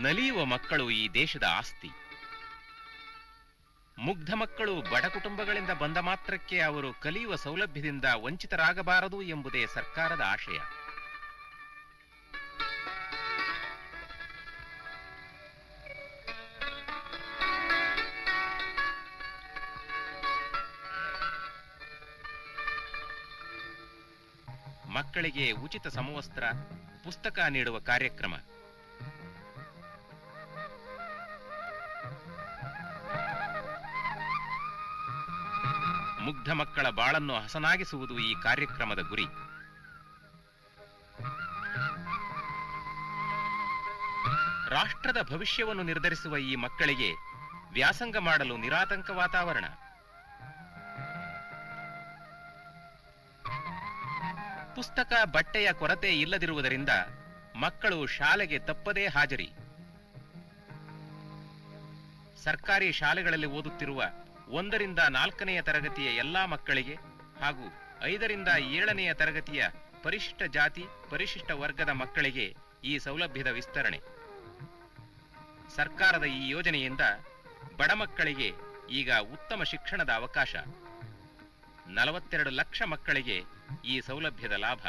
ನಲಿಯುವ ಮಕ್ಕಳು ಈ ದೇಶದ ಆಸ್ತಿ. ಮುಗ್ಧ ಮಕ್ಕಳು ಬಡ ಕುಟುಂಬಗಳಿಂದ ಬಂದ ಮಾತ್ರಕ್ಕೆ ಅವರು ಕಲಿಯುವ ಸೌಲಭ್ಯದಿಂದ ವಂಚಿತರಾಗಬಾರದು ಎಂಬುದೇ ಸರ್ಕಾರದ ಆಶಯ. ಮಕ್ಕಳಿಗೆ ಉಚಿತ ಸಮವಸ್ತ್ರ, ಪುಸ್ತಕ ನೀಡುವ ಕಾರ್ಯಕ್ರಮ. ಮುಗ್ಧ ಮಕ್ಕಳ ಬಾಳನ್ನು ಹಸನಾಗಿಸುವುದು ಈ ಕಾರ್ಯಕ್ರಮದ ಗುರಿ. ರಾಷ್ಟ್ರದ ಭವಿಷ್ಯವನ್ನು ನಿರ್ಧರಿಸುವ ಈ ಮಕ್ಕಳಿಗೆ ವ್ಯಾಸಂಗ ಮಾಡಲು ನಿರಾತಂಕ ವಾತಾವರಣ. ಪುಸ್ತಕ, ಬಟ್ಟೆಯ ಕೊರತೆ ಇಲ್ಲದಿರುವುದರಿಂದ ಮಕ್ಕಳು ಶಾಲೆಗೆ ತಪ್ಪದೇ ಹಾಜರಿ. ಸರ್ಕಾರಿ ಶಾಲೆಗಳಲ್ಲಿ ಓದುತ್ತಿರುವ 1 ರಿಂದ 4ನೇ ತರಗತಿಯ ಎಲ್ಲಾ ಮಕ್ಕಳಿಗೆ ಹಾಗೂ 5 ರಿಂದ 7ನೇ ತರಗತಿಯ ಪರಿಶಿಷ್ಟ ಜಾತಿ, ಪರಿಶಿಷ್ಟ ವರ್ಗದ ಮಕ್ಕಳಿಗೆ ಈ ಸೌಲಭ್ಯದ ವಿಸ್ತರಣೆ. ಸರ್ಕಾರದ ಈ ಯೋಜನೆಯಿಂದ ಬಡ ಮಕ್ಕಳಿಗೆ ಈಗ ಉತ್ತಮ ಶಿಕ್ಷಣದ ಅವಕಾಶ. 42 ಲಕ್ಷ ಮಕ್ಕಳಿಗೆ ಈ ಸೌಲಭ್ಯದ ಲಾಭ.